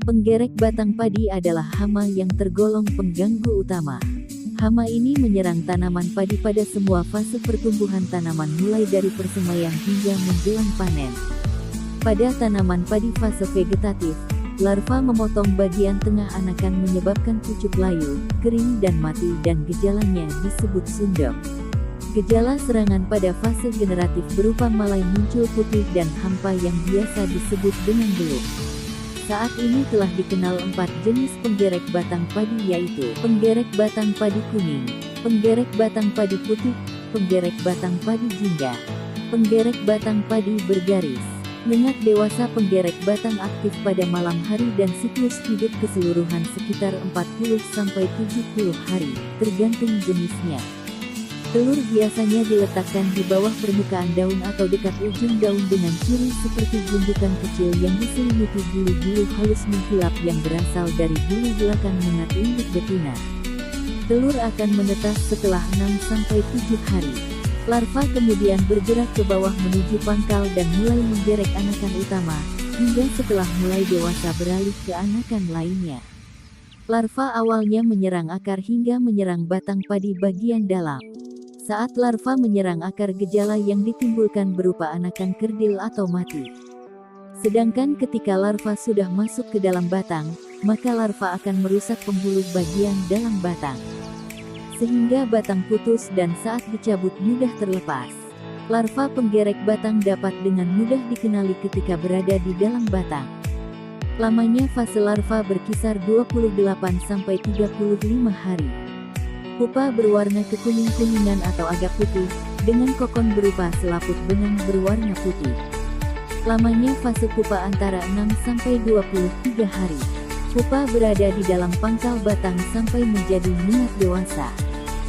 Penggerek batang padi adalah hama yang tergolong pengganggu utama. Hama ini menyerang tanaman padi pada semua fase pertumbuhan tanaman mulai dari persemaian hingga menjelang panen. Pada tanaman padi fase vegetatif, larva memotong bagian tengah anakan menyebabkan pucuk layu, kering dan mati dan gejalanya disebut sundep. Gejala serangan pada fase generatif berupa malai muncul putih dan hampa yang biasa disebut dengan beluk. Saat ini telah dikenal 4 jenis penggerek batang padi yaitu penggerek batang padi kuning, penggerek batang padi putih, penggerek batang padi jingga, penggerek batang padi bergaris. Lengat dewasa penggerek batang aktif pada malam hari dan siklus hidup keseluruhan sekitar 40-70 hari, tergantung jenisnya. Telur biasanya diletakkan di bawah permukaan daun atau dekat ujung daun dengan ciri seperti gundukan kecil yang diselimuti bulu-bulu halus mengkilap yang berasal dari bulu belakang lengat induk betina. Telur akan menetas setelah 6-7 hari. Larva kemudian bergerak ke bawah menuju pangkal dan mulai menggerek anakan utama, hingga setelah mulai dewasa beralih ke anakan lainnya. Larva awalnya menyerang akar hingga menyerang batang padi bagian dalam. Saat larva menyerang akar, gejala yang ditimbulkan berupa anakan kerdil atau mati. Sedangkan ketika larva sudah masuk ke dalam batang, maka larva akan merusak penghulu bagian dalam batang, sehingga batang putus dan saat dicabut mudah terlepas. Larva penggerek batang dapat dengan mudah dikenali ketika berada di dalam batang. Lamanya fase larva berkisar 28-35 hari. Pupa berwarna kekuning-kuningan atau agak putih, dengan kokon berupa selaput benang berwarna putih. Lamanya fase pupa antara 6-23 hari. Pupa berada di dalam pangkal batang sampai menjadi minyak dewasa.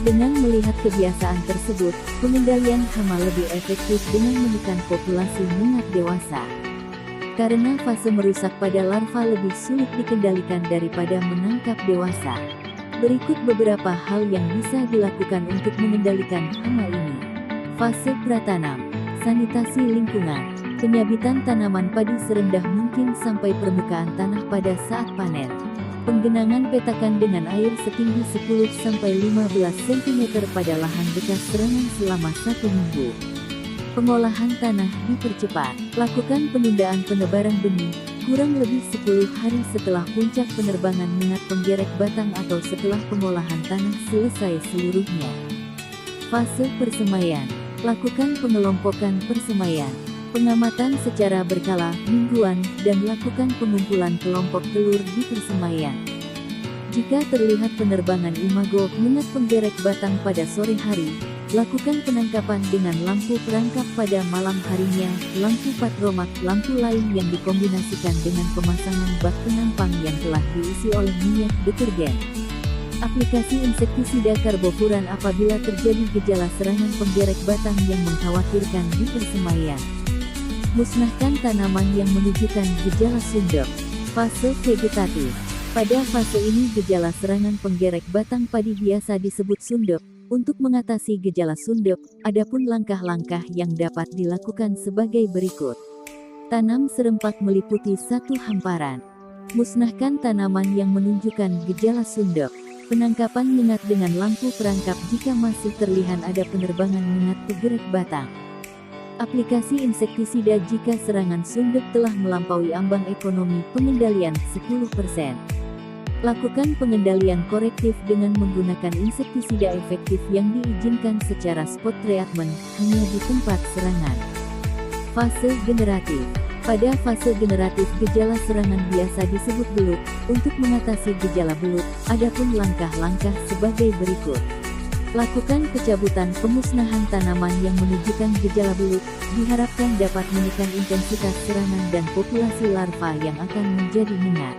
Dengan melihat kebiasaan tersebut, pengendalian hama lebih efektif dengan menekan populasi minyak dewasa. Karena fase merusak pada larva lebih sulit dikendalikan daripada menangkap dewasa. Berikut beberapa hal yang bisa dilakukan untuk mengendalikan hama ini. Fase pratanam, sanitasi lingkungan, penyabitan tanaman padi serendah mungkin sampai permukaan tanah pada saat panen. Penggenangan petakan dengan air setinggi 10-15 cm pada lahan bekas serangan selama 1 minggu. Pengolahan tanah dipercepat. Lakukan penundaan penebaran benih, kurang lebih 10 hari setelah puncak penerbangan minat penggerek batang atau setelah pengolahan tanah selesai seluruhnya. Fase persemaian. Lakukan pengelompokan persemaian, pengamatan secara berkala, mingguan, dan lakukan pengumpulan kelompok telur di persemaian. Jika terlihat penerbangan imago minat penggerek batang pada sore hari, lakukan penangkapan dengan lampu perangkap pada malam harinya, lampu patromak, lampu lain yang dikombinasikan dengan pemasangan bak penampang yang telah diisi oleh minyak detergen. Aplikasi insektisida karbofuran apabila terjadi gejala serangan penggerek batang yang mengkhawatirkan di persemaian. Musnahkan tanaman yang menunjukkan gejala sundep. Fase vegetatif. Pada fase ini gejala serangan penggerek batang padi biasa disebut sundep. Untuk mengatasi gejala sundep, adapun langkah-langkah yang dapat dilakukan sebagai berikut. Tanam serempak meliputi 1 hamparan. Musnahkan tanaman yang menunjukkan gejala sundep. Penangkapan minat dengan lampu perangkap jika masih terlihat ada penerbangan minat penggerek batang. Aplikasi insektisida jika serangan sundep telah melampaui ambang ekonomi pengendalian 10%. Lakukan pengendalian korektif dengan menggunakan insektisida efektif yang diizinkan secara spot treatment, hanya di tempat serangan. Fase generatif. Pada fase generatif gejala serangan biasa disebut beluk. Untuk mengatasi gejala beluk, adapun langkah-langkah sebagai berikut. Lakukan pencabutan pemusnahan tanaman yang menunjukkan gejala beluk, diharapkan dapat menekan intensitas serangan dan populasi larva yang akan menjadi minat.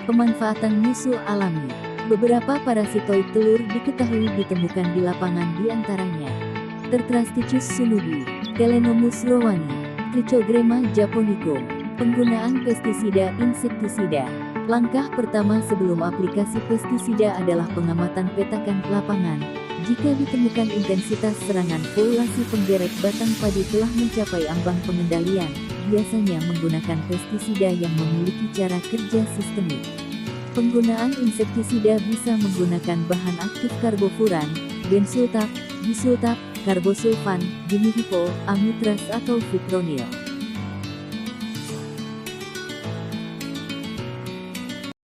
Pemanfaatan musuh alami. Beberapa parasitoid telur diketahui ditemukan di lapangan di antaranya Tertrasticius sunudi, Telenomus rowani, Trichogramma japonicum. Penggunaan pestisida insektisida. Langkah pertama sebelum aplikasi pestisida adalah pengamatan petakan lapangan. Jika ditemukan intensitas serangan populasi penggerek batang padi telah mencapai ambang pengendalian, biasanya menggunakan pestisida yang memiliki cara kerja sistemik. Penggunaan insektisida bisa menggunakan bahan aktif karbofuran, bensultab, bisultab, karbosulfan, dimidiko, amitraz atau fipronil.